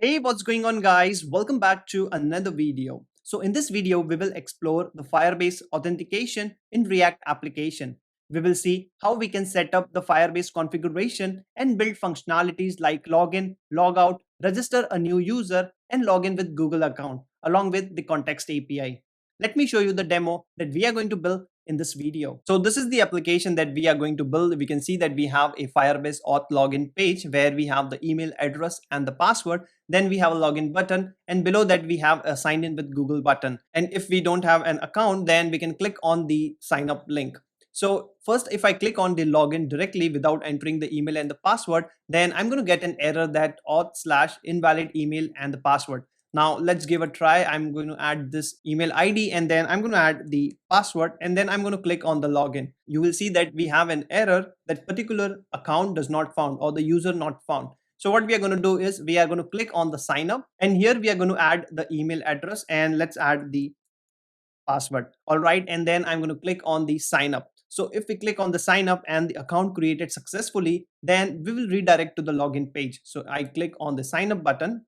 Hey, what's going on guys? Welcome back to another video. So in this video, we will explore the Firebase authentication in React application. We will see how we can set up the Firebase configuration and build functionalities like login, logout, register a new user, and login with Google account along with the context API. Let me show you the demo that we are going to build in this video. So this is the application that we are going to build. We can see that we have a Firebase Auth login page where we have the email address and the password. Then we have a login button, and below that we have a sign in with Google button. And if we don't have an account, then we can click on the sign up link. So first, if I click on the login directly without entering the email and the password, then I'm going to get an error that auth/invalid email and the password. Now let's give a try. I'm going to add this email ID and then I'm going to add the password and then I'm going to click on the login. You will see that we have an error that particular account does not found or the user not found. So what we are going to do is we are going to click on the sign up, and here we are going to add the email address and let's add the password. All right. And then I'm going to click on the sign up. So if we click on the sign up and the account created successfully, then we will redirect to the login page. So I click on the sign up button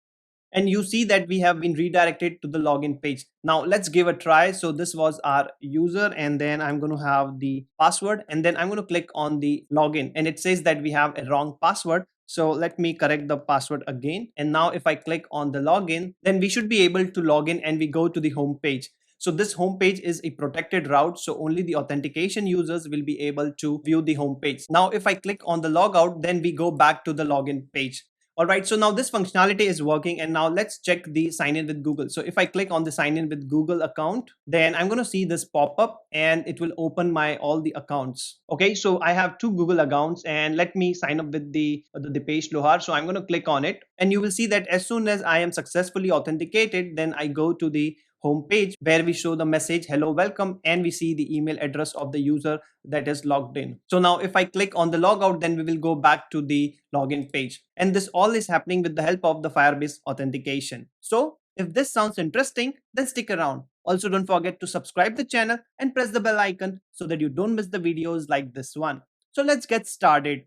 and you see that we have been redirected to the login page. Now let's give a try. So this was our user and then I'm going to have the password and then I'm going to click on the login and it says that we have a wrong password. So let me correct the password again. And now if I click on the login, then we should be able to log in and we go to the home page. So this home page is a protected route. So only the authentication users will be able to view the home page. Now, if I click on the logout, then we go back to the login page. All right, so now this functionality is working and now let's check the sign in with Google. So if I click on the sign in with Google account, then I'm going to see this pop up and it will open my all the accounts. Okay, so I have two Google accounts and let me sign up with the page Lohar. So I'm going to click on it and you will see that as soon as I am successfully authenticated, then I go to the home page where we show the message hello welcome and we see the email address of the user that is logged in. So now if I click on the logout, then we will go back to the login page, and this all is happening with the help of the Firebase authentication. So if this sounds interesting, then stick around. Also, don't forget to subscribe the channel and press the bell icon so that you don't miss the videos like this one. So let's get started.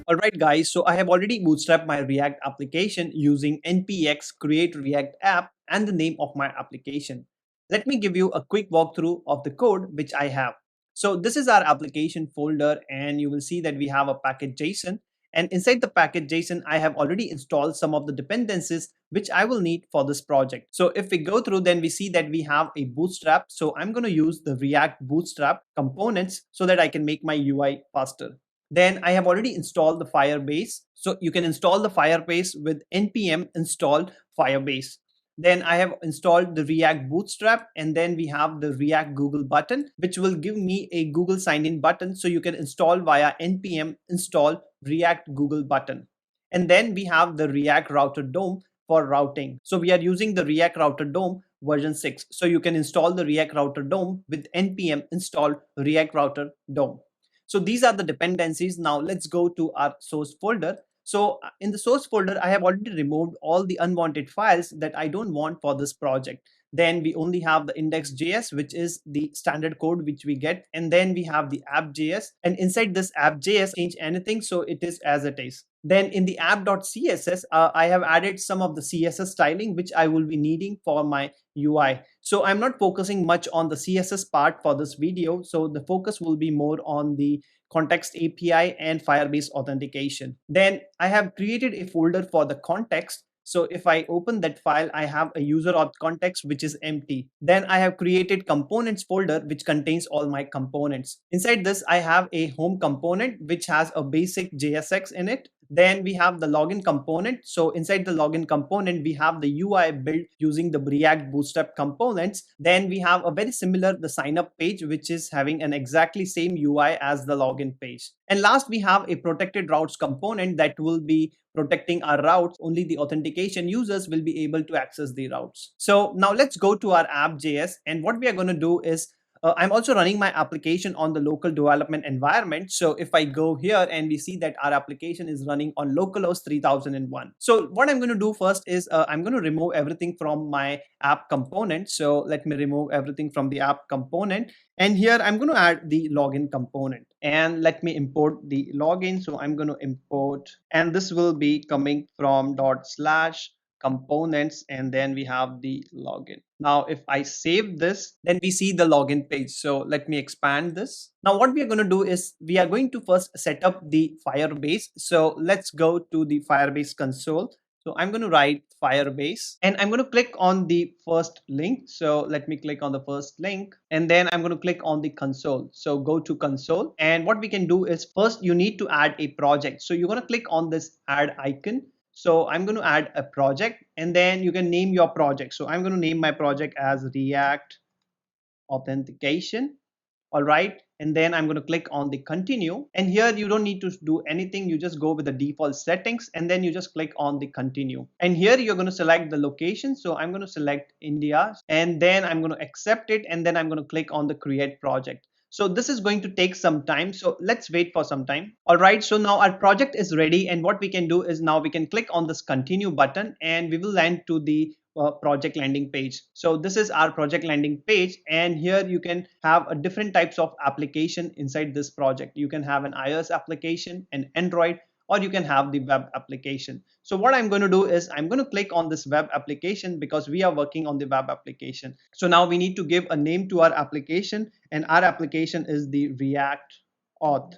Alright guys, so I have already bootstrapped my React application using npx create React app and the name of my application. Let me give you a quick walkthrough of the code which I have. So this is our application folder and you will see that we have a package.json, and inside the package.json I have already installed some of the dependencies which I will need for this project. So if we go through, then we see that we have a bootstrap. So I'm going to use the React bootstrap components so that I can make my UI faster. Then I have already installed the Firebase. So you can install the Firebase with npm install Firebase. Then I have installed the React Bootstrap, and then we have the React Google button, which will give me a Google sign-in button. So you can install via npm install React Google button. And then we have the React Router DOM for routing. So we are using the React Router DOM version 6. So you can install the React Router DOM with npm install React Router DOM. So these are the dependencies. Now let's go to our source folder. So in the source folder, I have already removed all the unwanted files that I don't want for this project. Then we only have the index.js, which is the standard code which we get. And then we have the app.js, and inside this app.js, change anything. So it is as it is. Then in the app.css, I have added some of the CSS styling, which I will be needing for my UI. So I'm not focusing much on the CSS part for this video. So the focus will be more on the context API and Firebase authentication. Then I have created a folder for the context. So if I open that file, I have a user auth context, which is empty. Then I have created components folder, which contains all my components. Inside this, I have a home component, which has a basic JSX in it. Then we have the login component. So inside the login component, we have the UI built using the React Bootstrap components. Then we have a very similar the sign up page, which is having an exactly same UI as the login page. And last, we have a protected routes component that will be protecting our routes. Only the authentication users will be able to access the routes. So now let's go to our app.js, and what we are going to do is I'm also running my application on the local development environment. So if I go here and we see that our application is running on localhost 3001. So what I'm going to do first is I'm going to remove everything from my app component. So let me remove everything from the app component. And here I'm going to add the login component, and let me import the login. So I'm going to import, and this will be coming from /components, and then we have the login. Now if I save this, then we see the login page. So let me expand this. Now what we are going to do is we are going to first set up the Firebase. So let's go to the Firebase console. So I'm going to write Firebase, and I'm going to click on the first link. So let me click on the first link, and then I'm going to click on the console. So go to console, and what we can do is first you need to add a project. So you're going to click on this add icon. So I'm going to add a project, and then you can name your project. So I'm going to name my project as React Authentication. All right. And then I'm going to click on the continue. And here you don't need to do anything. You just go with the default settings, and then you just click on the continue. And here you're going to select the location. So I'm going to select India, and then I'm going to accept it. And then I'm going to click on the create project. So this is going to take some time. So let's wait for some time. All right. So now our project is ready. And what we can do is now we can click on this continue button, and we will land to the project landing page. So this is our project landing page, and here you can have a different types of application inside this project. You can have an iOS application, an Android, or you can have the web application. So what I'm going to do is I'm going to click on this web application because we are working on the web application. So now we need to give a name to our application, and our application is the React Auth.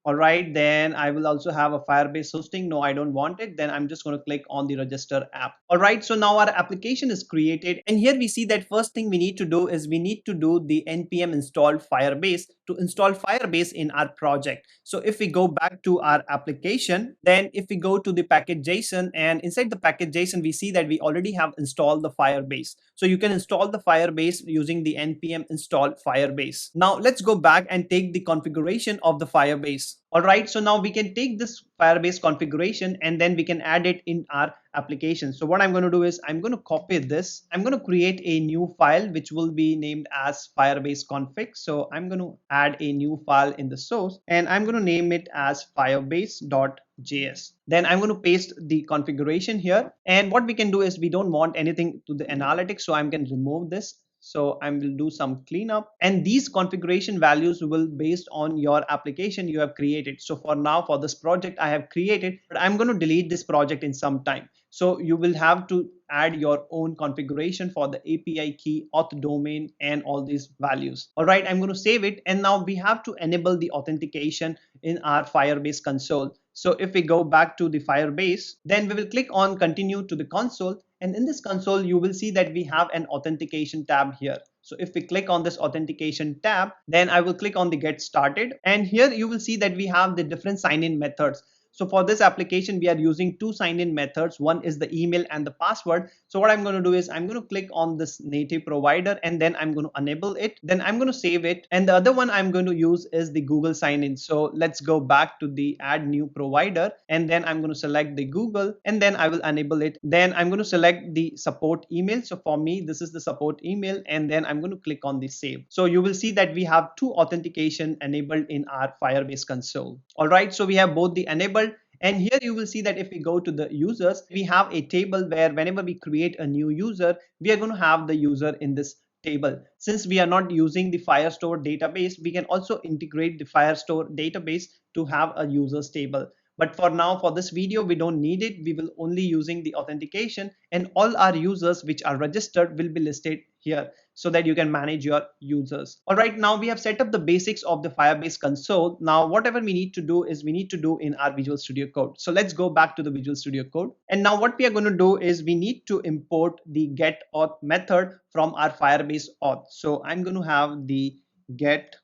All right, then I will also have a Firebase hosting. No, I don't want it. Then I'm just going to click on the register app. All right, so now our application is created, and here we see that first thing we need to do is we need to do the npm install Firebase to install Firebase in our project. So if we go back to our application, then if we go to the package.json, and inside the package.json we see that we already have installed the Firebase. So you can install the Firebase using the npm install Firebase. Now let's go back and take the configuration of the Firebase. All right, so now we can take this Firebase configuration, and then we can add it in our application. So what I'm going to do is I'm going to copy this. I'm going to create a new file which will be named as Firebase config. So I'm going to add a new file in the source, and I'm going to name it as firebase.js. Then I'm going to paste the configuration here, and what we can do is we don't want anything to the analytics, so I'm going to remove this. So I will do some cleanup, and these configuration values will based on your application you have created. So for now, for this project I have created, but I'm going to delete this project in some time. So you will have to add your own configuration for the API key, auth domain, and all these values. All right, I'm going to save it, and now we have to enable the authentication in our Firebase console. So if we go back to the Firebase, then we will click on continue to the console, and in this console you will see that we have an authentication tab here. So if we click on this authentication tab, then I will click on the get started, and here you will see that we have the different sign-in methods. So for this application, we are using two sign-in methods. One is the email and the password. So what I'm going to do is I'm going to click on this native provider, and then I'm going to enable it. Then I'm going to save it. And the other one I'm going to use is the Google sign-in. So let's go back to the add new provider, and then I'm going to select the Google, and then I will enable it. Then I'm going to select the support email. So for me, this is the support email, and then I'm going to click on the save. So you will see that we have two authentication enabled in our Firebase console. All right, so we have both the enabled. And here you will see that if we go to the users, we have a table where whenever we create a new user, we are going to have the user in this table. Since we are not using the Firestore database, we can also integrate the Firestore database to have a users table. But for now, for this video, we don't need it. We will only using the authentication, and all our users which are registered will be listed here so that you can manage your users. All right, now we have set up the basics of the Firebase console. Now, whatever we need to do is we need to do in our Visual Studio Code. So let's go back to the Visual Studio Code. And now what we are going to do is we need to import the get auth method from our Firebase auth. So I'm going to have the get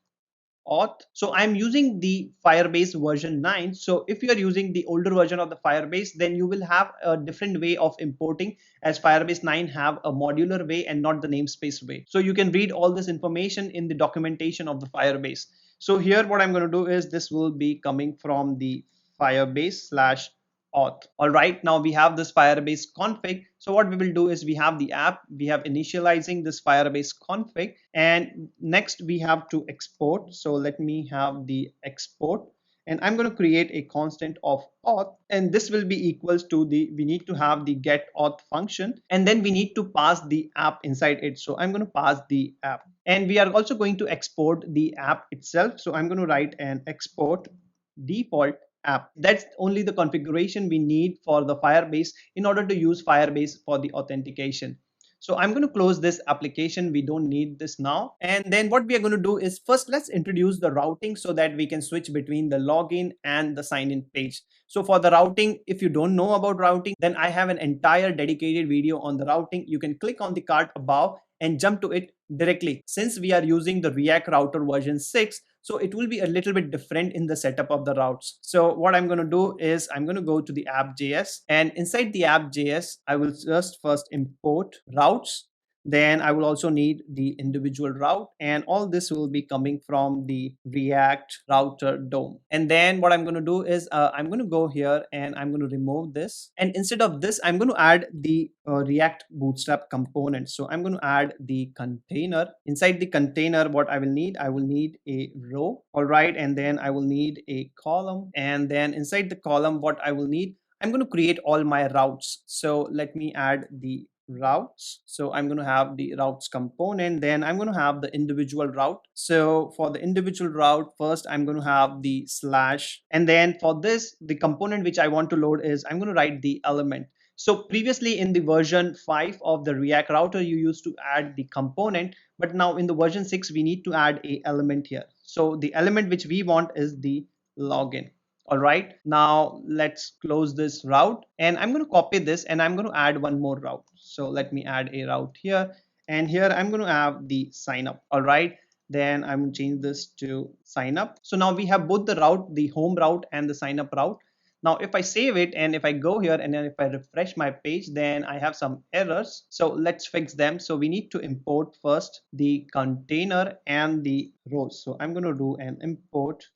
auth. So I'm using the Firebase version 9. So if you are using the older version of the Firebase, then you will have a different way of importing, as Firebase 9 have a modular way and not the namespace way. So you can read all this information in the documentation of the Firebase. So here what I'm going to do is this will be coming from the Firebase auth. All right, now we have this Firebase config. So what we will do is we have the app, we have initializing this Firebase config, and next we have to export. So let me have the export, and I'm going to create a constant of auth, and this will be equals to the, we need to have the get auth function, and then we need to pass the app inside it. So I'm going to pass the app, and we are also going to export the app itself. So I'm going to write an export default app. That's only the configuration we need for the Firebase in order to use Firebase for the authentication. So I'm going to close this application. We don't need this now. And then what we are going to do is first let's introduce the routing so that we can switch between the login and the sign in page. So for the routing, if you don't know about routing, then I have an entire dedicated video on the routing. You can click on the card above and jump to it directly. Since we are using the React router version 6, so it will be a little bit different in the setup of the routes. So what I'm going to do is I'm going to go to the app.js, and inside the app.js, I will just first import routes. Then I will also need the individual route, and all this will be coming from the React router DOM. And then what I'm going to do is I'm going to go here and I'm going to remove this. And instead of this, I'm going to add the React Bootstrap component. So I'm going to add the container. Inside the container, what I will need a row. All right. And then I will need a column. And then inside the column, what I will need, I'm going to create all my routes. So let me add the routes. So I'm going to have the routes component, then I'm going to have the individual route. So for the individual route, first I'm going to have the slash, and then for this, the component which I want to load is I'm going to write the element. So previously in the version 5 of the React router, you used to add the component, but now in the version 6 we need to add a element here. So the element which we want is the login. All right, now let's close this route, and I'm going to copy this and I'm going to add one more route. So let me add a route here, and here I'm going to have the sign up. All right, then I'm going to change this to sign up. So now we have both the route, the home route and the sign up route. Now if I save it and if I go here and then if I refresh my page, then I have some errors. So let's fix them. So we need to import first the container and the rows. So I'm going to do an import.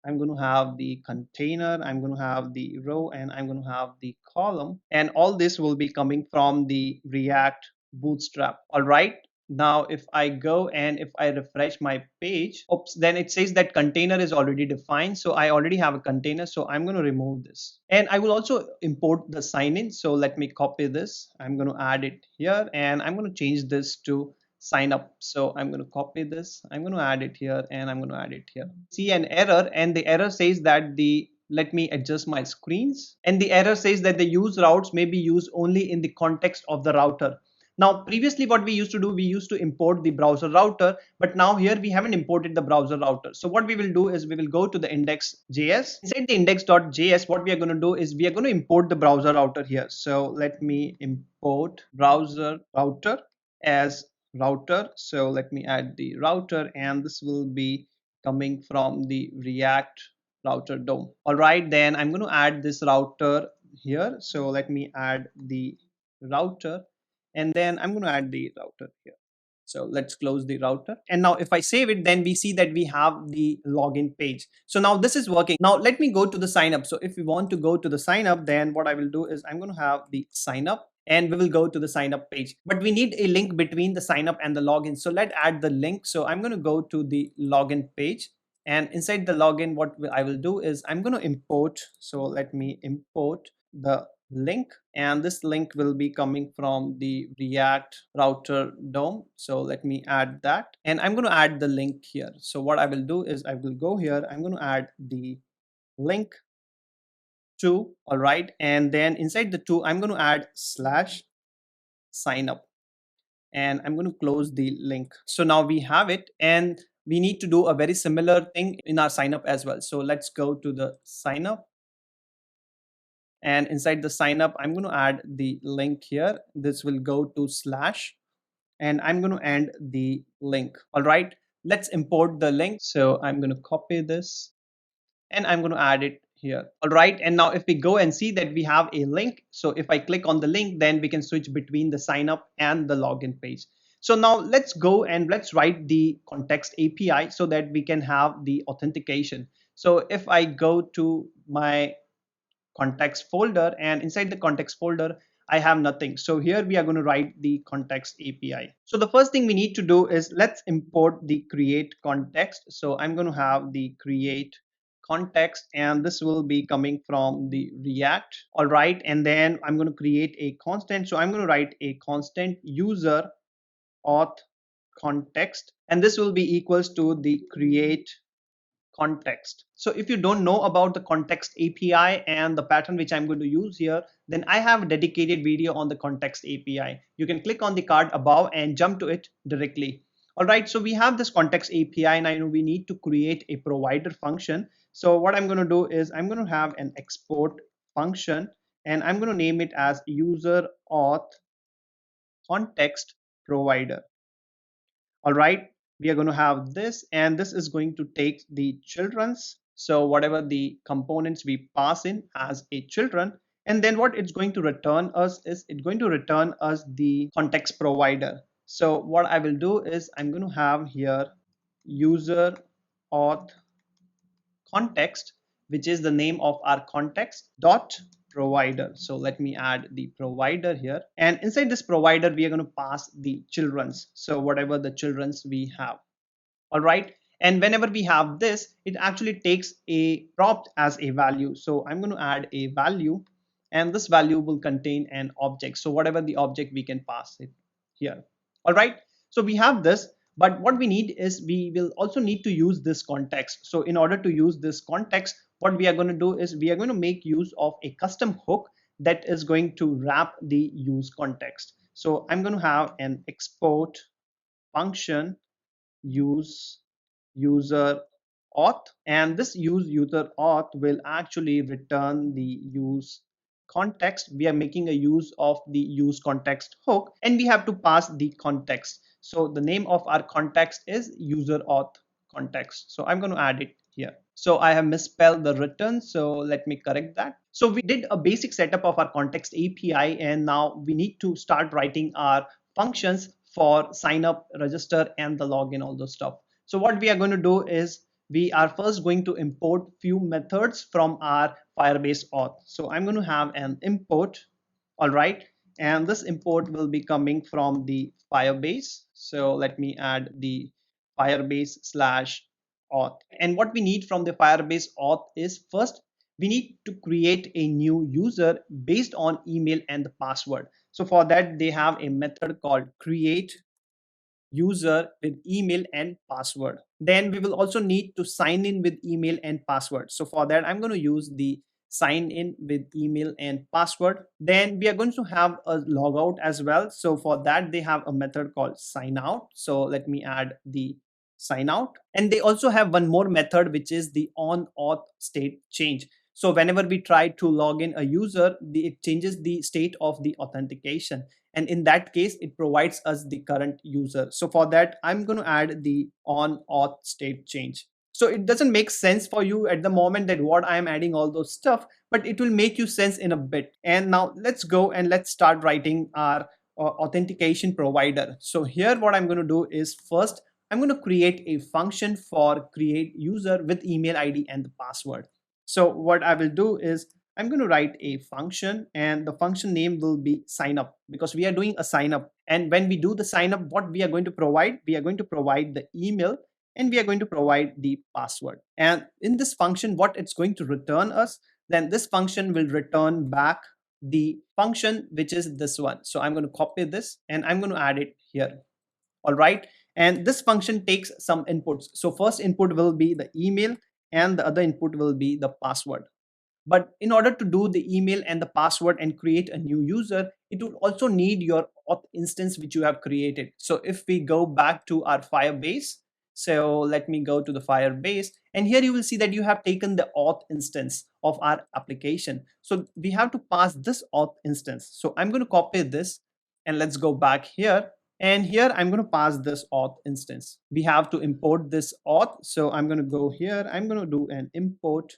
I'm going to have the container, I'm going to have the row, and I'm going to have the column. And all this will be coming from the React Bootstrap. All right. Now, if I go and if I refresh my page, oops, then it says that container is already defined. So I already have a container. So I'm going to remove this. And I will also import the sign in. So let me copy this. I'm going to add it here, and I'm going to change this to sign up. So I'm going to copy this, I'm going to add it here, and I'm going to add it here. See an error, and the error says that the, let me adjust my screens, and the error says that the use routes may be used only in the context of the router. Now previously what we used to do, we used to import the browser router, but now here we haven't imported the browser router. So what we will do is we will go to the index.js. Inside the index.js, what we are going to do is we are going to import the browser router here. So let me import browser router as router. So let me add the router, and this will be coming from the React router DOM. All right, then I'm going to add this router here. So let me add the router, and then I'm going to add the router here. So let's close the router. And now if I save it, then we see that we have the login page. So now this is working. Now let me go to the sign up. So if we want to go to the sign up, then what I will do is I'm going to have the sign up, and we will go to the sign up page. But we need a link between the sign up and the login. So let's add the link. So I'm going to go to the login page. And inside the login, what I will do is I'm going to import. So let me import the link, and this link will be coming from the React router DOM. So let me add that, and I'm going to add the link here. So what I will do is I will go here, I'm going to add the link to, all right, and then inside the to, I'm going to add slash sign up, and I'm going to close the link. So now we have it, and we need to do a very similar thing in our sign up as well. So let's go to the sign up, and inside the sign up, I'm going to add the link here. This will go to slash, and I'm going to end the link. All right, let's import the link. So I'm going to copy this, and I'm going to add it here. All right, and now if we go and see that we have a link, so if I click on the link, then we can switch between the sign up and the login page. So now let's go and let's write the context API so that we can have the authentication. So if I go to my context folder, and inside the context folder I have nothing. So here we are going to write the context API. So the first thing we need to do is let's import the create context. So I'm going to have the create context, and this will be coming from the React. All right, and then I'm going to create a constant. So I'm going to write a constant user auth context, and this will be equals to the create context. So if you don't know about the context API and the pattern which I'm going to use here, then I have a dedicated video on the context API. You can click on the card above and jump to it directly. All right, so we have this context API, and I know we need to create a provider function. So what I'm going to do is I'm going to have an export function, and I'm going to name it as user auth context provider. All right, we are going to have this, and this is going to take the children's, so whatever the components we pass in as a children, and then what it's going to return us is it's going to return us the context provider. So what I will do is I'm going to have here user auth context, which is the name of our context dot provider. So let me add the provider here, and inside this provider we are going to pass the children's, so whatever the children's we have. All right, and whenever we have this, it actually takes a prompt as a value. So I'm going to add a value, and this value will contain an object, so whatever the object we can pass it here. All right, so we have this, but what we need is we will also need to use this context. So in order to use this context, what we are going to do is we are going to make use of a custom hook that is going to wrap the use context. So I'm going to have an export function use user auth, and this use user auth will actually return the use context. We are making a use of the use context hook, and we have to pass the context. So the name of our context is user auth context. So I'm going to add it here. So I have misspelled the return, so let me correct that. So we did a basic setup of our context API, and now we need to start writing our functions for sign up, register, and the login, all those stuff. So what we are going to do is we are first going to import few methods from our Firebase auth. So I'm going to have an import. All right, and this import will be coming from the Firebase. So let me add the Firebase slash auth. And what we need from the Firebase auth is first we need to create a new user based on email and the password. So for that they have a method called create user with email and password. Then we will also need to sign in with email and password. So for that I'm going to use the sign in with email and password. Then we are going to have a logout as well. So for that they have a method called sign out. So let me add the sign out, and they also have one more method which is the on auth state change. So whenever we try to log in a user, it changes the state of the authentication, and in that case it provides us the current user. So for that I'm going to add the on auth state change. So it doesn't make sense for you at the moment that what I am adding all those stuff, but it will make you sense in a bit. And now let's go and let's start writing our authentication provider. So here what I'm going to do is first I'm going to create a function for create user with email ID and the password. So what I will do is I'm going to write a function, and the function name will be sign up because we are doing a sign up. And when we do the sign up, what we are going to provide, we are going to provide the email and we are going to provide the password. And in this function, what it's going to return us, then this function will return back the function, which is this one. So I'm going to copy this and I'm going to add it here. All right. And this function takes some inputs. So first input will be the email and the other input will be the password. But in order to do the email and the password and create a new user, it would also need your auth instance which you have created. So if we go back to our Firebase, so let me go to the Firebase, and here you will see that you have taken the auth instance of our application. So we have to pass this auth instance. So I'm going to copy this and let's go back here. And here I'm going to pass this auth instance. We have to import this auth. So I'm going to go here. I'm going to do an import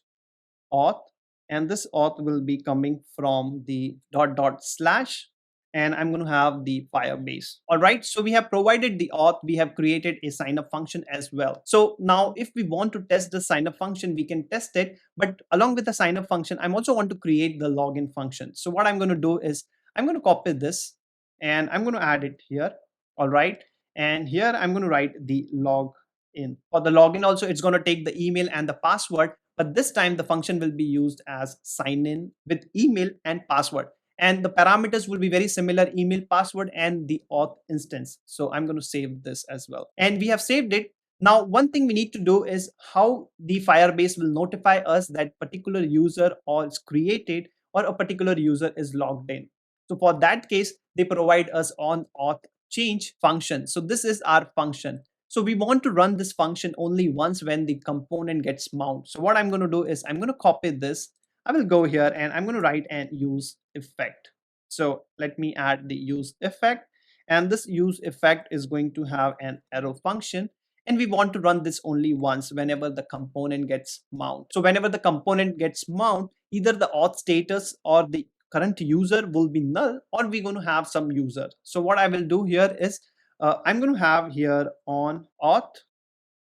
auth, and this auth will be coming from the dot dot slash, and I'm going to have the Firebase. All right. So we have provided the auth. We have created a sign up function as well. So now if we want to test the sign up function, we can test it. But along with the sign up function, I also want to create the login function. So what I'm going to do is I'm going to copy this and I'm going to add it here. All right. And here I'm going to write the log in. For the login also, it's going to take the email and the password, but this time the function will be used as sign in with email and password. And the parameters will be very similar, email, password, and the auth instance. So I'm going to save this as well. And we have saved it. Now, one thing we need to do is how the Firebase will notify us that particular user is created or a particular user is logged in. So for that case, they provide us on auth change function. So this is our function. So we want to run this function only once when the component gets mounted. So what I'm going to do is I'm going to copy this. I will go here and I'm going to write an use effect. So let me add the use effect, and this use effect is going to have an arrow function, and we want to run this only once whenever the component gets mounted. So whenever the component gets mounted, either the auth status or the current user will be null, or we're going to have some user. So what I will do here is I'm going to have here on auth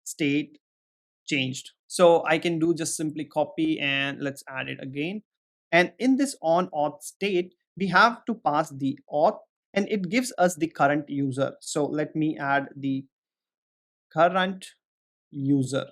state changed. So I can do just simply copy and let's add it again. And in this on auth state, we have to pass the auth and it gives us the current user. So let me add the current user.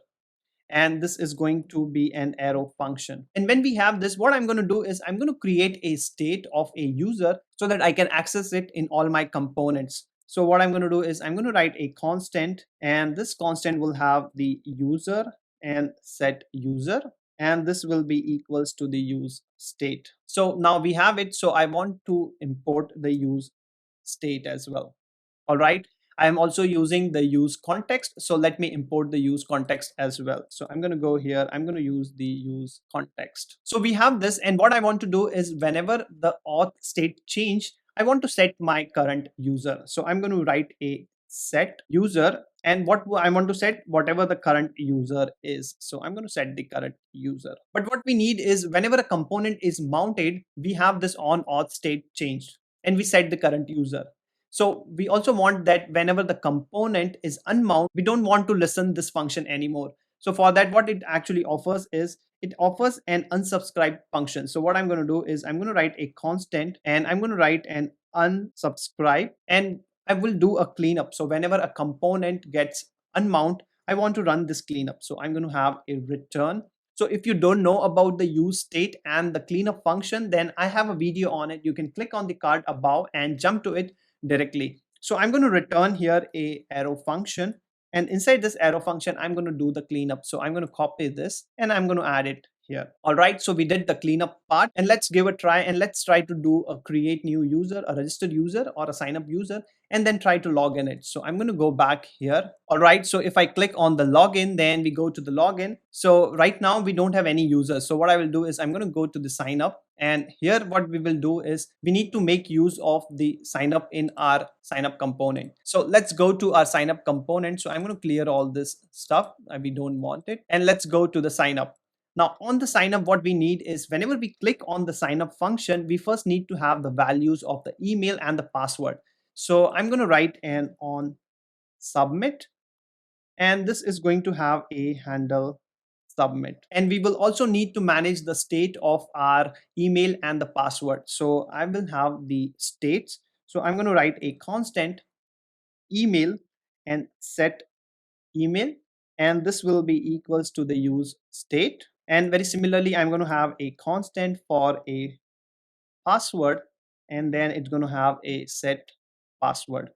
And this is going to be an arrow function. And when we have this, what I'm going to do is I'm going to create a state of a user so that I can access it in all my components. So what I'm going to do is I'm going to write a constant, and this constant will have the user and set user, and this will be equals to the use state. So now we have it. So I want to import the use state as well. All right. I am also using the use context. So let me import the use context as well. So I'm going to go here. I'm going to use the use context. So we have this. And what I want to do is whenever the auth state change, I want to set my current user. So I'm going to write a set user, and what I want to set whatever the current user is. So I'm going to set the current user. But what we need is whenever a component is mounted, we have this on auth state changed and we set the current user. So we also want that whenever the component is unmounted, we don't want to listen this function anymore. So for that, what it actually offers is it offers an unsubscribe function. So what I'm going to do is I'm going to write a constant and I'm going to write an unsubscribe, and I will do a cleanup. So whenever a component gets unmount, I want to run this cleanup. So I'm going to have a return. So if you don't know about the use state and the cleanup function, then I have a video on it. You can click on the card above and jump to it directly. So I'm going to return here a arrow function, and inside this arrow function I'm going to do the cleanup. So I'm going to copy this and I'm going to add it here. All right, so we did the cleanup part, and let's give a try and let's try to do a create new user, a registered user or a sign up user, and then try to log in it. So I'm going to go back here. All right, so if I click on the login, then we go to the login. So right now we don't have any users. So what I will do is I'm going to go to the sign up, and here what we will do is we need to make use of the sign up in our sign up component. So let's go to our sign up component. So I'm going to clear all this stuff. We don't want it, and let's go to the sign up. Now on the sign up, what we need is whenever we click on the sign up function, we first need to have the values of the email and the password. So I'm going to write an on submit, and this is going to have a handle submit. And we will also need to manage the state of our email and the password. So I will have the states. So I'm going to write a constant email and set email, and this will be equals to the use state. And very similarly, I'm going to have a constant for a password, and then it's going to have a set password,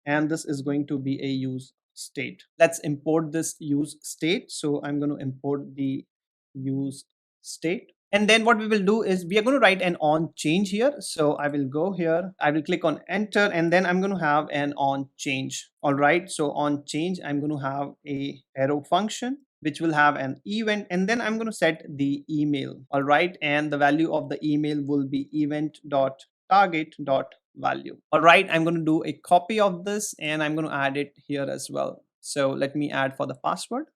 and this is going to be a use state. Let's import this use state. So I'm going to import the use state. And then what we will do is we are going to write an on change here. So I will go here, I will click on enter, and then I'm going to have an on change. All right. So on change, I'm going to have a arrow function which will have an event, and then I'm going to set the email. All right. And the value of the email will be event.target.value. All right. I'm going to do a copy of this and I'm going to add it here as well. So let me add for the password.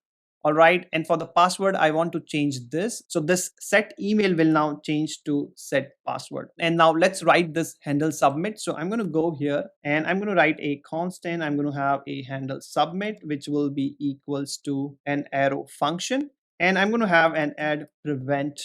All right. And for the password, I want to change this. So this set email will now change to set password. And now let's write this handle submit. So I'm going to go here and I'm going to write a constant. I'm going to have a handle submit, which will be equals to an arrow function. And I'm going to have an add prevent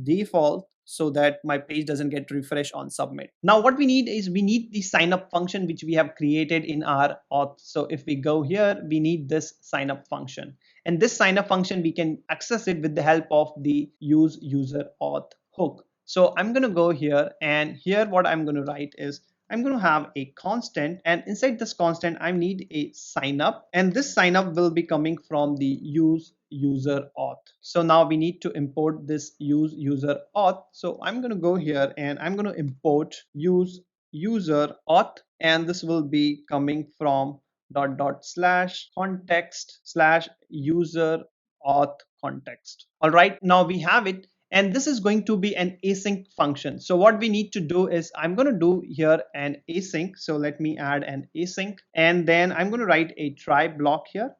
default so that my page doesn't get refreshed on submit. Now what we need is we need the sign up function which we have created in our auth. So if we go here, we need this sign up function, and this sign up function we can access it with the help of the use user auth hook. So I'm going to go here, and here what I'm going to write is I'm going to have a constant, and inside this constant I need a sign up, and this sign up will be coming from the use user auth. So now we need to import this use user auth. So I'm going to go here and I'm going to import use user auth, and this will be coming from dot dot slash context slash user auth context. All right, now we have it, and this is going to be an async function. So what we need to do is I'm going to do here an async. So let me add an async, and then I'm going to write a try block here.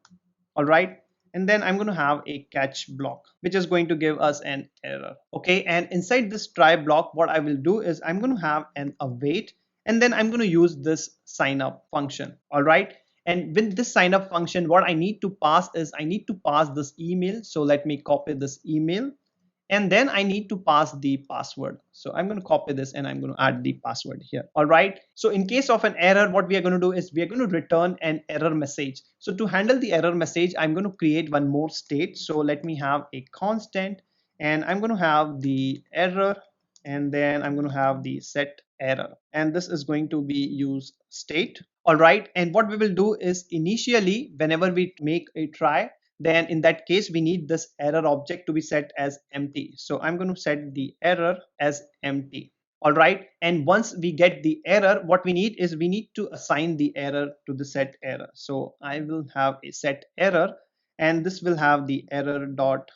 All right, and then I'm going to have a catch block which is going to give us an error. Okay, and inside this try block what I will do is I'm going to have an await, and then I'm going to use this sign up function. All right, and with this sign up function what I need to pass is I need to pass this email. So let me copy this email, and then I need to pass the password. So I'm going to copy this and I'm going to add the password here. All right, so in case of an error what we are going to do is we are going to return an error message. So to handle the error message I'm going to create one more state. So let me have a constant, and I'm going to have the error, and then I'm going to have the set error, and this is going to be use state. All right, and what we will do is initially whenever we make a try, then in that case we need this error object to be set as empty. So I'm going to set the error as empty. All right, and once we get the error what we need is we need to assign the error to the set error. So I will have a set error, and this will have the error dot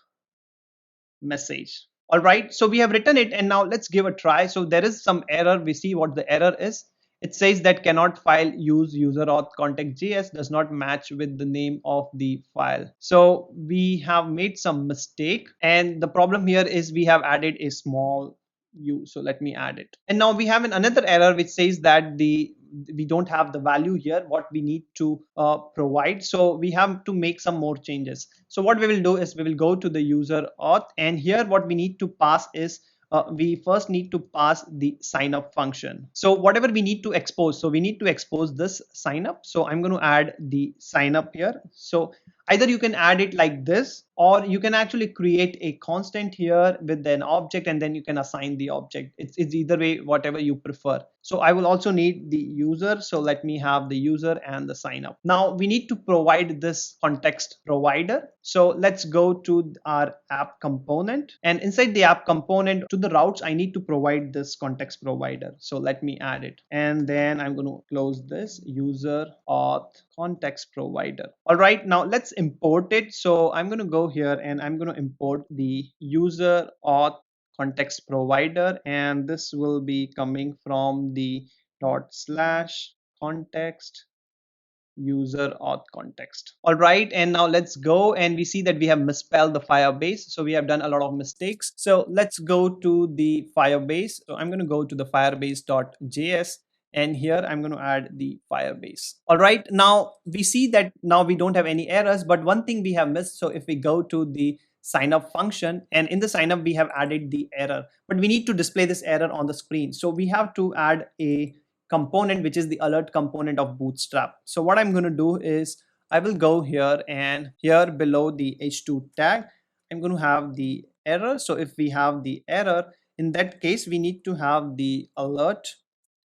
message. All right, so we have written it, and now let's give a try. So there is some error. We see what the error is. It says that cannot file use user auth context.js does not match with the name of the file. So we have made some mistake, and the problem here is we have added a small u. So let me add it, and now we have another error which says that we don't have the value here what we need to provide. So we have to make some more changes. So what we will do is we will go to the user auth, and here what we need to pass is we first need to pass the sign up function. So whatever we need to expose, so we need to expose this sign up. So I'm going to add the sign up here. So either you can add it like this, or you can actually create a constant here with an object, and then you can assign the object. It's either way, whatever you prefer. So I will also need the user. So let me have the user and the sign up. Now we need to provide this context provider. So let's go to our app component, and inside the app component to the routes I need to provide this context provider. So let me add it, and then I'm going to close this user auth context provider. All right, now let's import it. So I'm going to go here and I'm going to import the user auth context provider, and this will be coming from the dot slash context user auth context. All right, and now let's go, and we see that we have misspelled the Firebase. So we have done a lot of mistakes. So let's go to the Firebase. So I'm going to go to the firebase.js, and here I'm going to add the Firebase. All right, now we see that now we don't have any errors, but one thing we have missed. So if we go to the sign up function, and in the sign up we have added the error, but we need to display this error on the screen. So we have to add a component which is the alert component of Bootstrap. So what I'm going to do is I will go here, and here below the h2 tag I'm going to have the error. So if we have the error, in that case we need to have the alert,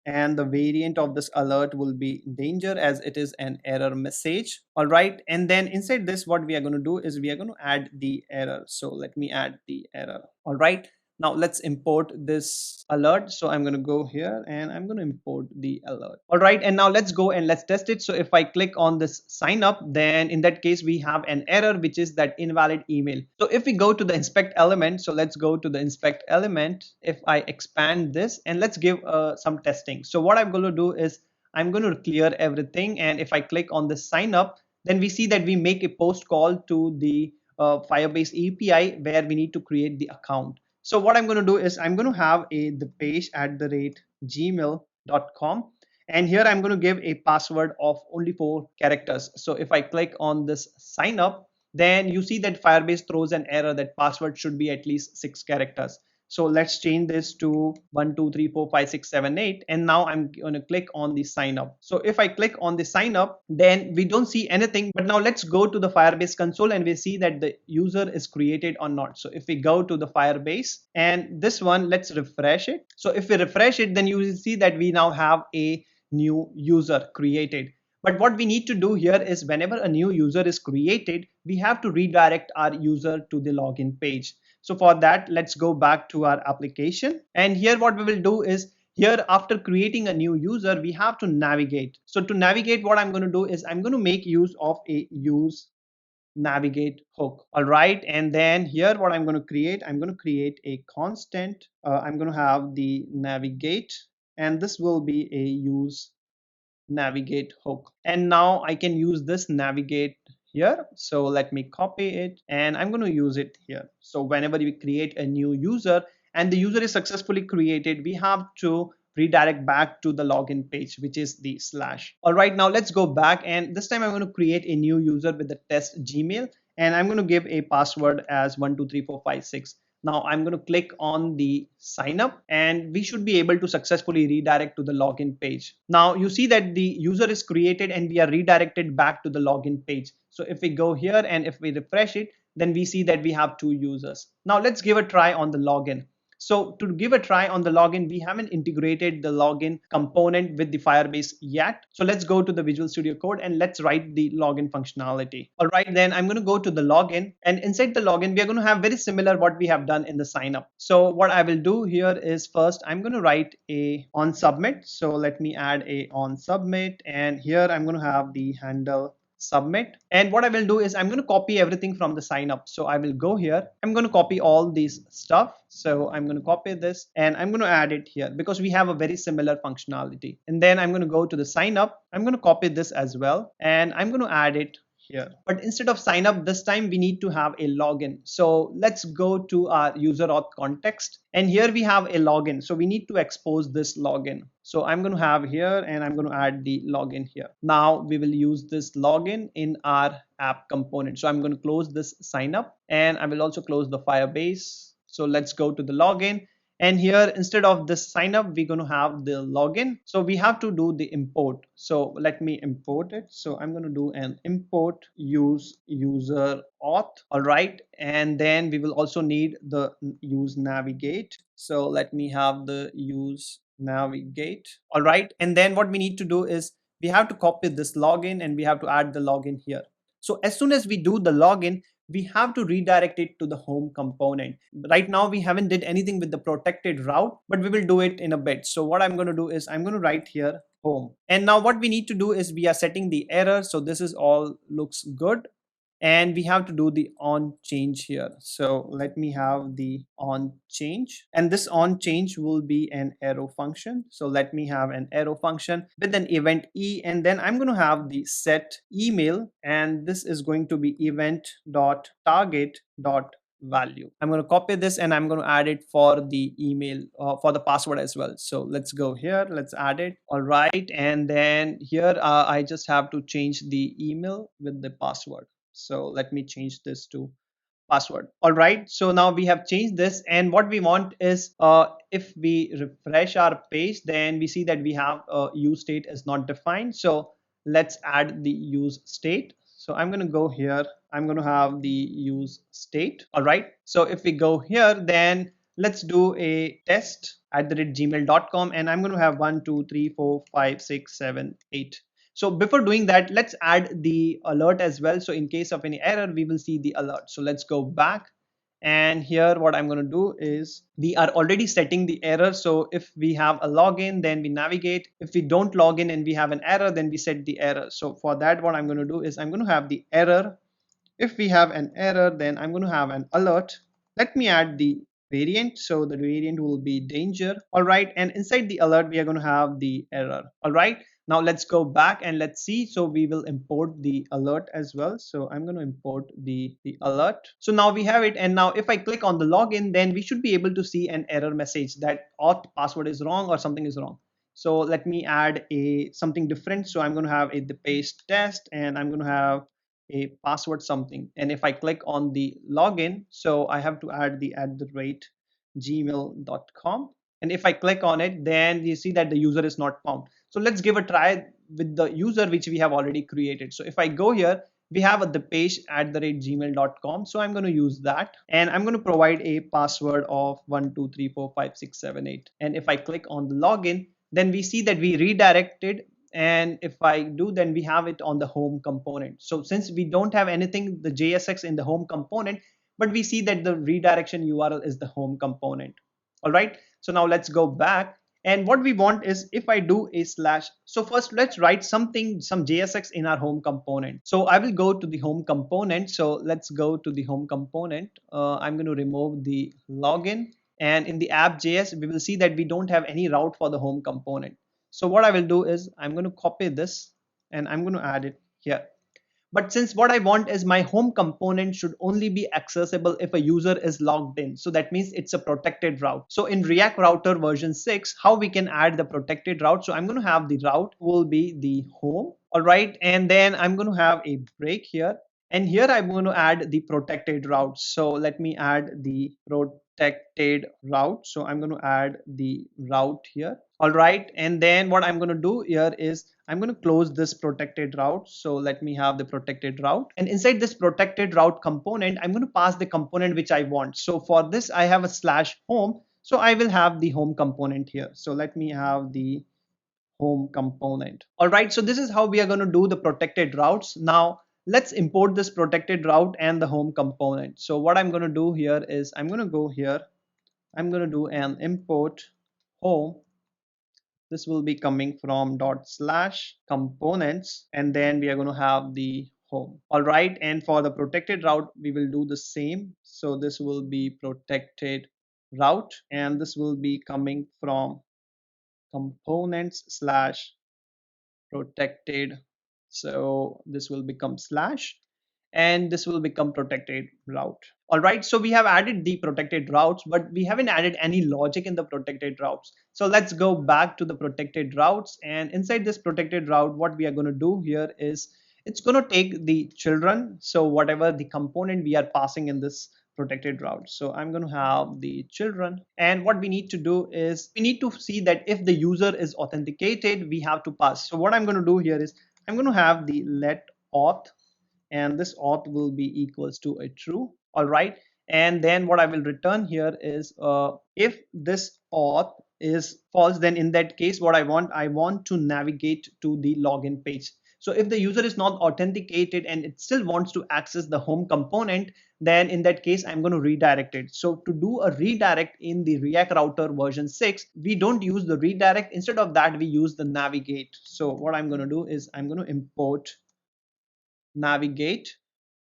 and the variant of this alert will be danger as it is an error message. All right, and then inside this what we are going to do is we are going to add the error. So let me add the error. All right, now let's import this alert. So I'm going to go here and I'm going to import the alert. All right, and now let's go and let's test it. So if I click on this sign up, then in that case we have an error which is that invalid email. So if we go to the inspect element, so let's go to the inspect element. If I expand this and let's give some testing. So what I'm going to do is I'm going to clear everything, and if I click on this sign up, then we see that we make a post call to the Firebase API where we need to create the account. So what I'm going to do is I'm going to have the page at the rate gmail.com, and here I'm going to give a password of only 4 characters. So if I click on this sign up, then you see that Firebase throws an error that password should be at least 6 characters. So let's change this to 1, 2, 3, 4, 5, 6, 7, 8. And now I'm going to click on the sign up. So if I click on the sign up, then we don't see anything. But now let's go to the Firebase console and we see that the user is created or not. So if we go to the Firebase and this one, let's refresh it. So if we refresh it, then you will see that we now have a new user created. But what we need to do here is whenever a new user is created, we have to redirect our user to the login page. So for that, let's go back to our application. And here what we will do is here after creating a new user, we have to navigate. So to navigate, what I'm going to do is I'm going to make use of a use navigate hook. All right. And then here what I'm going to create, I'm going to create a constant. I'm going to have the navigate, and this will be a use navigate hook. And now I can use this navigate here. So let me copy it and I'm going to use it here. So whenever we create a new user and the user is successfully created, we have to redirect back to the login page, which is the slash. All right, now let's go back, and this time I'm going to create a new user with the test Gmail, and I'm going to give a password as 123456. Now I'm going to click on the sign up and we should be able to successfully redirect to the login page. Now you see that the user is created and we are redirected back to the login page. So if we go here and if we refresh it, then we see that we have 2 users. Now let's give a try on the login. So to give a try on the login, we haven't integrated the login component with the Firebase yet. So let's go to the Visual Studio Code and let's write the login functionality. All right, then I'm going to go to the login, and inside the login, we are going to have very similar what we have done in the sign up. So what I will do here is first I'm going to write a on submit. So let me add a on submit, and here I'm going to have the handle submit. And what I will do is I'm going to copy everything from the sign up. So I will go here, I'm going to copy all these stuff. So I'm going to copy this and I'm going to add it here because we have a very similar functionality. And then I'm going to go to the sign up, I'm going to copy this as well and I'm going to add it here. But instead of sign up, this time we need to have a login. So let's go to our user auth context, and here we have a login. So we need to expose this login. So I'm going to have here and I'm going to add the login here. Now we will use this login in our app component. So I'm going to close this sign up and I will also close the Firebase. So let's go to the login. And here, instead of this sign up, we're going to have the login. So we have to do the import. So let me import it. So I'm going to do an import use user auth. All right. And then we will also need the use navigate. So let me have the use navigate. All right. And then what we need to do is we have to copy this login and we have to add the login here. So as soon as we do the login, we have to redirect it to the home component. Right now we haven't did anything with the protected route, but we will do it in a bit. So what I'm going to do is I'm going to write here home. And now what we need to do is we are setting the error. So this is all looks good. And we have to do the on change here. So let me have the on change, and this on change will be an arrow function. So let me have an arrow function with an event e, and then I'm going to have the set email, and this is going to be event dot target dot value. I'm going to copy this and I'm going to add it for the email for the password as well. So let's go here, let's add it. All right, and then here I just have to change the email with the password. So let me change this to password. All right, so now we have changed this, and what we want is if we refresh our page, then we see that we have use state is not defined. So let's add the use state. So I'm going to go here, I'm going to have the use state. All right, so if we go here, then let's do a test at the rate gmail.com, and I'm going to have 1 2 3 4 5 6 7 8. So before doing that, let's add the alert as well. So in case of any error, we will see the alert. So let's go back. And here what I'm going to do is we are already setting the error. So if we have a login, then we navigate. If we don't log in and we have an error, then we set the error. So for that, what I'm going to do is I'm going to have the error. If we have an error, then I'm going to have an alert. Let me add the variant. So the variant will be danger. All right. And inside the alert, we are going to have the error. All right. Now let's go back and let's see. So we will import the alert as well. So I'm going to import the alert. So now we have it. And now if I click on the login, then we should be able to see an error message that auth password is wrong or something is wrong. So let me add a something different. So I'm going to have the paste test, and I'm going to have a password something. And if I click on the login, so I have to add the @gmail.com. And if I click on it, then you see that the user is not found. So let's give a try with the user which we have already created. So if I go here, we have the page @gmail.com. So I'm going to use that, and I'm going to provide a password of 1234567 8. And if I click on the login, then we see that we redirected. And if I do, then we have it on the home component. So since we don't have anything, the JSX in the home component, but we see that the redirection URL is the home component. All right. So now let's go back. And what we want is, if I do a slash, so first let's write something, some JSX in our home component. So I will go to the home component. So let's go to the home component. I'm going to remove the login. And in the app.js, we will see that we don't have any route for the home component. So what I will do is I'm going to copy this and I'm going to add it here. But since what I want is my home component should only be accessible if a user is logged in. So that means it's a protected route. So in React Router version 6, how we can add the protected route. So I'm going to have the route will be the home. All right. And then I'm going to have a break here. And here I'm going to add the protected route. So let me add the protected route. So I'm going to add the route here. All right. And then what I'm going to do here is I'm going to close this protected route. So let me have the protected route. And inside this protected route component, I'm going to pass the component which I want. So for this, I have a slash home. So I will have the home component here. So let me have the home component. All right. So this is how we are going to do the protected routes. Now let's import this protected route and the home component. So what I'm going to do here is I'm going to go here. I'm going to do an import home. This will be coming from /components, and then we are going to have the home. All right. And for the protected route, we will do the same. So this will be protected route, and this will be coming from components / protected. So this will become slash, and this will become protected route. All right, so we have added the protected routes, but we haven't added any logic in the protected routes. So let's go back to the protected routes, and inside this protected route, what we are going to do here is it's going to take the children. So whatever the component we are passing in this protected route. So I'm going to have the children, and what we need to do is we need to see that if the user is authenticated, we have to pass. So what I'm going to do here is I'm going to have the let auth, and this auth will be equals to a true. All right. And then what I will return here is if this auth is false, then in that case, what I want to navigate to the login page. So if the user is not authenticated and it still wants to access the home component, then in that case, I'm going to redirect it. So to do a redirect in the React Router version 6, we don't use the redirect. Instead of that, we use the navigate. So what I'm going to do is I'm going to import navigate,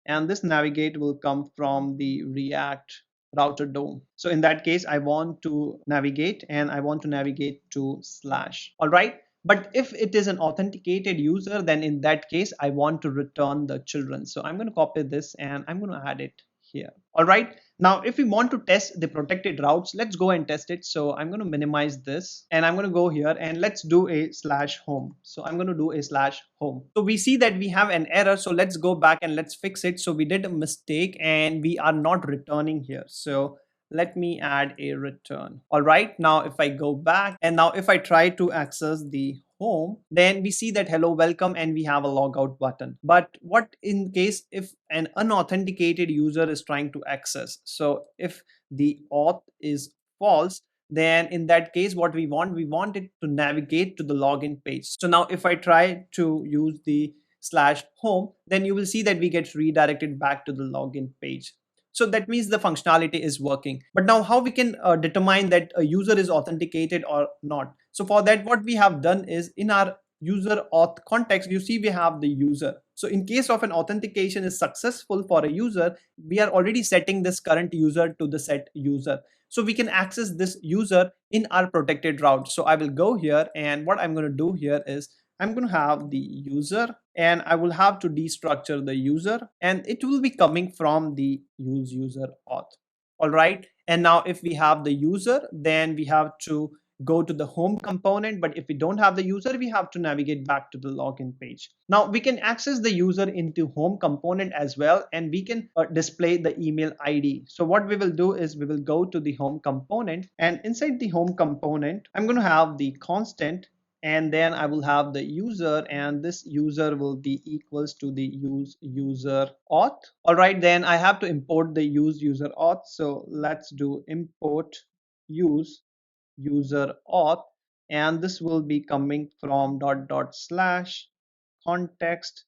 and this navigate will come from the React Router DOM. So in that case, I want to navigate, and I want to navigate to slash. All right. But if it is an authenticated user, then in that case, I want to return the children. So I'm going to copy this and I'm going to add it here. All right. Now, if we want to test the protected routes, let's go and test it. So I'm going to minimize this, and I'm going to go here and let's do a /home. So I'm going to do a /home. So we see that we have an error. So let's go back and let's fix it. So we did a mistake and we are not returning here. So let me add a return. All right. Now, if I go back and now if I try to access the home, then we see that hello, welcome, and we have a logout button. But what in case if an unauthenticated user is trying to access? So if the auth is false, then in that case, what we want it to navigate to the login page. So now if I try to use the /home, then you will see that we get redirected back to the login page. So that means the functionality is working. But now how we can determine that a user is authenticated or not? So for that, what we have done is in our user auth context, you see we have the user. So in case of an authentication is successful for a user, we are already setting this current user to the set user. So we can access this user in our protected route. So I will go here, and what I'm going to do here is I'm going to have the user, and I will have to destructure the user, and it will be coming from the use user auth. All right. And now if we have the user, then we have to go to the home component. But if we don't have the user, we have to navigate back to the login page. Now we can access the user into home component as well, and we can display the email ID. So what we will do is we will go to the home component, and inside the home component, I'm going to have the constant, and then I will have the user, and this user will be equals to the use user auth. All right, then I have to import the use user auth. So let's do import use user auth, and this will be coming from dot dot slash context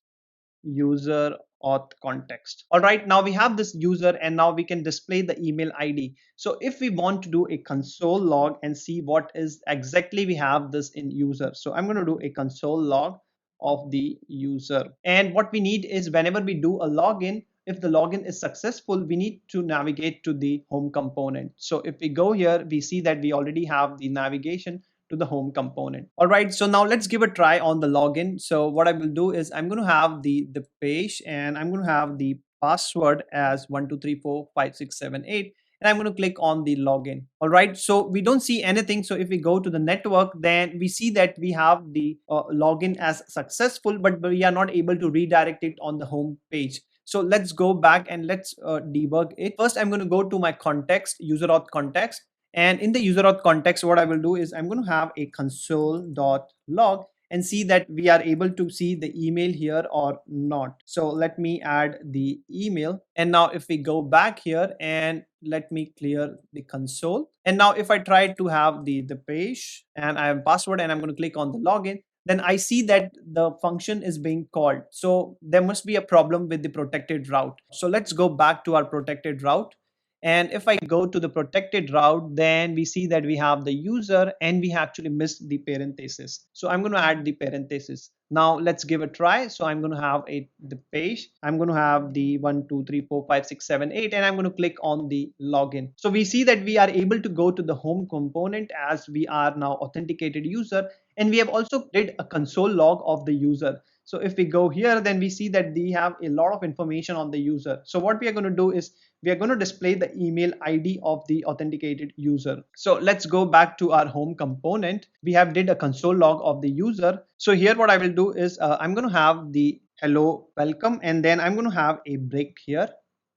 user auth context. All right, now we have this user, and now we can display the email ID. So if we want to do a console log and see what is exactly we have this in user, so I'm going to do a console log of the user. And what we need is whenever we do a login, if the login is successful, we need to navigate to the home component. So if we go here, we see that we already have the navigation to the home component. All right, so now let's give a try on the login. So what I will do is I'm going to have the page, and I'm going to have the password as 12345678, and I'm going to click on the login. All right, so we don't see anything. So if we go to the network, then we see that we have the login as successful, but we are not able to redirect it on the home page. So let's go back and let's debug it. First, I'm going to go to my context, user auth context. And in the user auth context, what I will do is I'm going to have a console.log and see that we are able to see the email here or not. So let me add the email. And now if we go back here and let me clear the console. And now if I try to have the page and I have password and I'm going to click on the login, then I see that the function is being called. So there must be a problem with the protected route. So let's go back to our protected route. And if I go to the protected route, then we see that we have the user and we actually missed the parenthesis. So I'm going to add the parenthesis. Now let's give a try. So I'm going to have the page. I'm going to have the 1, 2, 3, 4, 5, 6, 7, 8, and I'm going to click on the login. So we see that we are able to go to the home component as we are now authenticated user. And we have also did a console log of the user. So if we go here, then we see that we have a lot of information on the user. So what we are going to do is we are going to display the email ID of the authenticated user. So let's go back to our home component. We have did a console log of the user. So here what I will do is I'm going to have the hello welcome, and then I'm going to have a break here.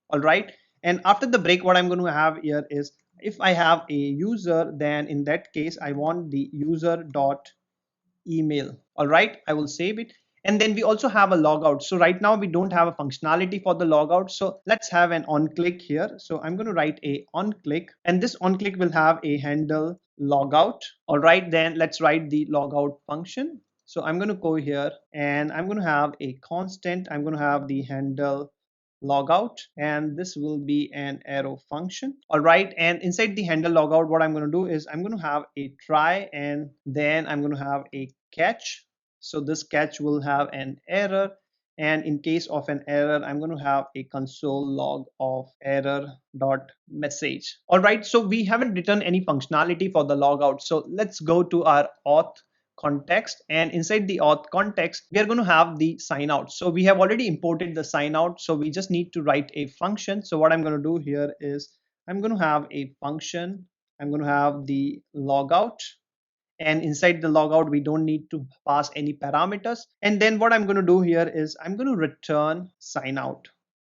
All right. And after the break, what I'm going to have here is if I have a user, then in that case, I want the user dot email. All right, I will save it. And then we also have a logout. So right now we don't have a functionality for the logout. So let's have an on click here. So I'm going to write a on click, and this on click will have a handle logout. All right, then let's write the logout function. So I'm going to go here and I'm going to have a constant. I'm going to have the handle logout, and this will be an arrow function. All right, and inside the handle logout, what I'm going to do is I'm going to have a try, and then I'm going to have a catch. So this catch will have an error, and in case of an error, I'm going to have a console log of error dot message. All right, so we haven't written any functionality for the logout. So let's go to our auth context, and inside the auth context we are going to have the sign out. So we have already imported the sign out, so we just need to write a function. So what I'm going to do here is I'm going to have a function. I'm going to have the logout, and inside the logout we don't need to pass any parameters. And then what I'm going to do here is I'm going to return sign out.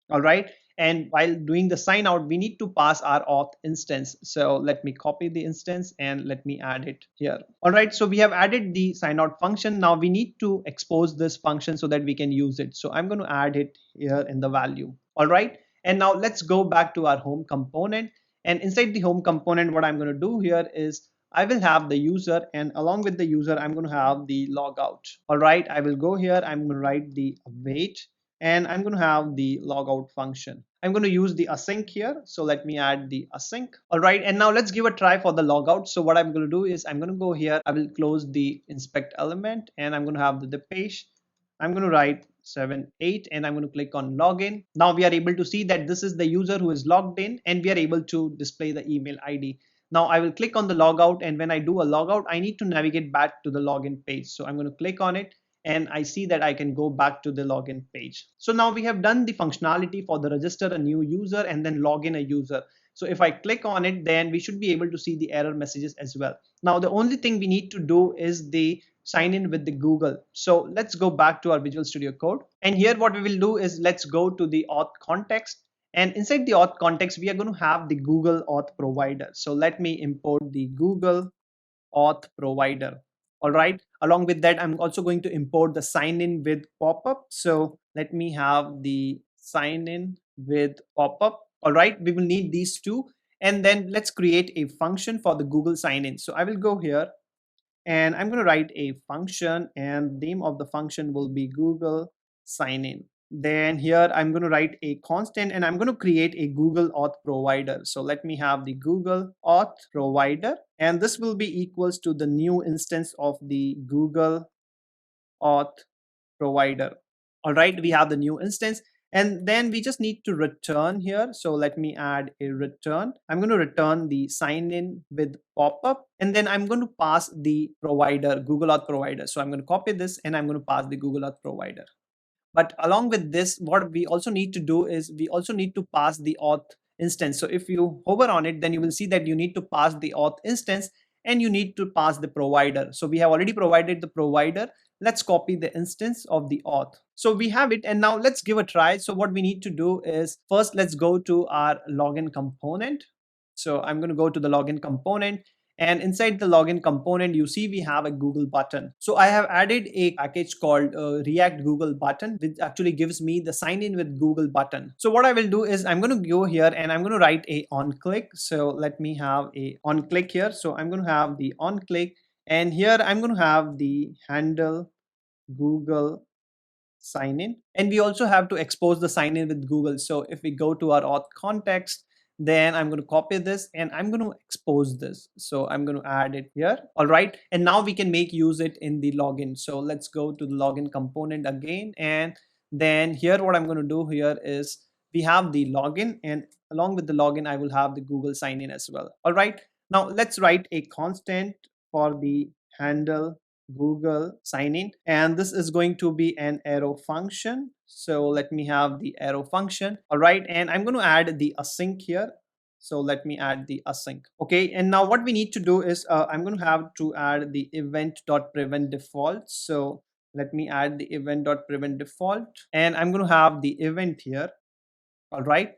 All right, and while doing the sign out, we need to pass our auth instance. So let me copy the instance and let me add it here. All right, so we have added the sign out function. Now we need to expose this function so that we can use it. So I'm going to add it here in the value. All right, and now let's go back to our home component, and inside the home component, what I'm going to do here is I will have the user, and along with the user I'm going to have the logout. All right, I will go here, I'm going to write the await, and I'm going to have the logout function. I'm going to use the async here. So let me add the async. All right, and now let's give a try for the logout. So what I'm going to do is I'm going to go here, I will close the inspect element, and I'm going to have the page. I'm going to write 7, 8, and I'm going to click on login. Now we are able to see that this is the user who is logged in, and we are able to display the email ID. Now I will click on the logout, and when I do a logout, I need to navigate back to the login page. So I'm going to click on it, and I see that I can go back to the login page. So now we have done the functionality for the register a new user and then log in a user. So if I click on it, then we should be able to see the error messages as well. Now the only thing we need to do is the sign in with the Google. So let's go back to our Visual Studio Code. And here what we will do is let's go to the auth context. And inside the auth context, we are going to have the Google Auth provider. So let me import the Google Auth provider. All right. Along with that, I'm also going to import the sign in with pop-up. So let me have the sign in with pop-up. All right. We will need these two. And then let's create a function for the Google sign in. So I will go here and I'm going to write a function, and the name of the function will be Google sign in. Then here I'm going to write a constant, and I'm going to create a Google Auth provider. So let me have the Google Auth provider, and this will be equals to the new instance of the Google Auth provider. All right, we have the new instance, and then we just need to return here. So let me add a return. I'm going to return the sign in with pop-up, and then I'm going to pass the provider, Google Auth provider. So I'm going to copy this and I'm going to pass the Google Auth provider. But along with this, what we also need to do is we also need to pass the auth instance. So if you hover on it, then you will see that you need to pass the auth instance and you need to pass the provider. So we have already provided the provider. Let's copy the instance of the auth. So we have it, and now let's give a try. So what we need to do is first let's go to our login component. So I'm going to go to the login component, and inside the login component, you see we have a Google button. So I have added a package called React Google button, which actually gives me the sign in with Google button. So what I will do is I'm going to go here and I'm going to write a on click. So let me have a on click here. So I'm going to have the on click, and here I'm going to have the handle Google sign in, and we also have to expose the sign in with Google. So if we go to our auth context, then I'm going to copy this and I'm going to expose this. So I'm going to add it here. All right, and now we can make use it in the login. So let's go to the login component again, and then here what I'm going to do here is we have the login, and along with the login I will have the Google sign in as well. All right, now let's write a constant for the handle Google sign in, and this is going to be an arrow function. So let me have the arrow function. All right, and I'm going to add the async here. So let me add the async. Okay, and now what we need to do is I'm going to have to add the event.prevent default. So let me add the event.prevent default, and I'm going to have the event here. All right,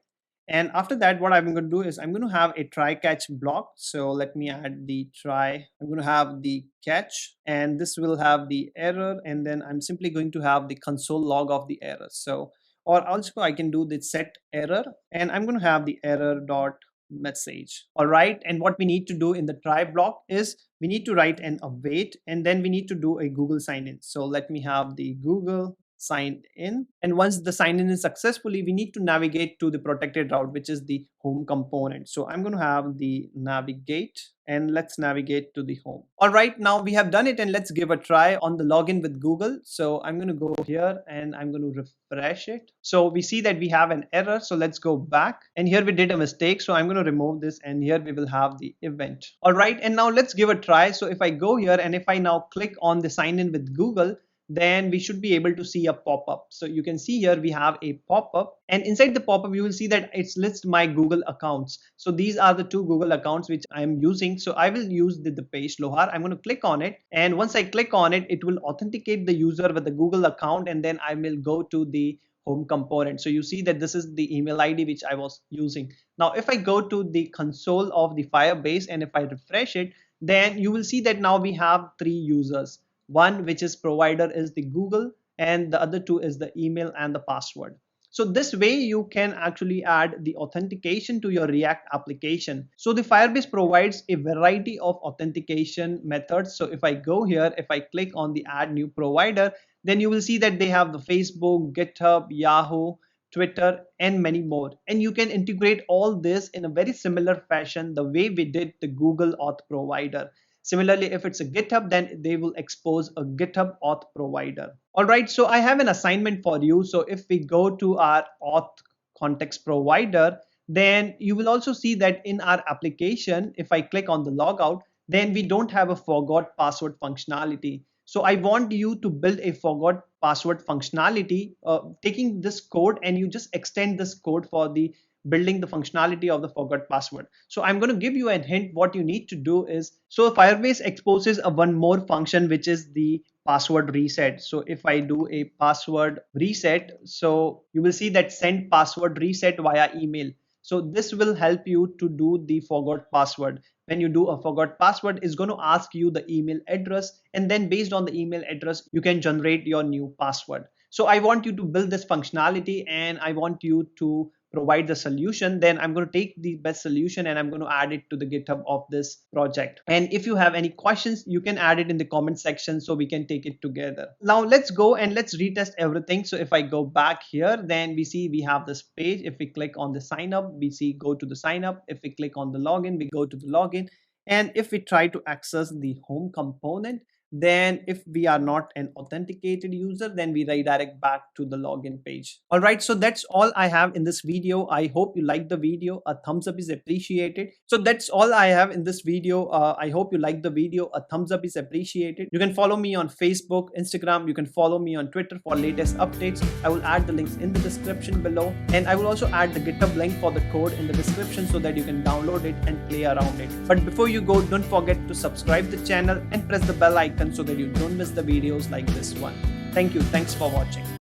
and after that what I'm going to do is I'm going to have a try catch block. So let me add the try. I'm going to have the catch, and this will have the error, and then I'm simply going to have the console log of the error. So or also I can do the set error, and I'm going to have the error dot message. All right, and what we need to do in the try block is we need to write an await, and then we need to do a Google sign in. So let me have the Google sign in, and once the sign in is successfully, we need to navigate to the protected route, which is the home component. So I'm going to have the navigate, and let's navigate to the home. All right, now we have done it, and let's give a try on the login with Google. So I'm going to go here and I'm going to refresh it. So we see that we have an error. So let's go back, and here we did a mistake. So I'm going to remove this, and here we will have the event. All right, and now let's give a try. So if I go here and if I now click on the sign in with Google, then we should be able to see a pop-up. So you can see here we have a pop-up, and inside the pop-up you will see that it's list my Google accounts. So these are the two Google accounts which I'm using. So I will use the page Lohar. I'm going to click on it, and once I click on it, it will authenticate the user with the Google account, and then I will go to the home component. So you see that this is the email ID which I was using. Now if I go to the console of the Firebase and if I refresh it, then you will see that now we have three users. One which is provider is the Google, and the other two is the email and the password. So this way you can actually add the authentication to your React application. So the Firebase provides a variety of authentication methods. So if I go here, if I click on the add new provider, then you will see that they have the Facebook, GitHub, Yahoo, Twitter, and many more. And you can integrate all this in a very similar fashion the way we did the Google Auth provider. Similarly, if it's a GitHub, then they will expose a GitHub auth provider. All right, so I have an assignment for you. So if we go to our auth context provider, then you will also see that in our application, if I click on the logout, then we don't have a forgot password functionality. So I want you to build a forgot password functionality, taking this code, and you just extend this code for the building the functionality of the forgot password. So I'm going to give you a hint. What you need to do is, so Firebase exposes a one more function, which is the password reset. So if I do a password reset, so you will see that send password reset via email. So this will help you to do the forgot password. When you do a forgot password, is going to ask you the email address, and then based on the email address you can generate your new password. So I want you to build this functionality, and I want you to provide the solution. Then I'm going to take the best solution and I'm going to add it to the GitHub of this project. And if you have any questions, you can add it in the comment section so we can take it together. Now let's go and let's retest everything. So if I go back here, then we see we have this page. If we click on the sign up, we see go to the sign up. If we click on the login, we go to the login. And if we try to access the home component, then if we are not an authenticated user, then we redirect back to the login page. All right, so that's all I have in this video. I hope you liked the video. A thumbs up is appreciated. So that's all I have in this video. I hope you liked the video. A thumbs up is appreciated. You can follow me on Facebook, Instagram. You can follow me on Twitter for latest updates. I will add the links in the description below, and I will also add the GitHub link for the code in the description so that you can download it and play around it. But before you go, don't forget to subscribe the channel and press the bell icon so that you don't miss the videos like this one. Thank you. Thanks for watching.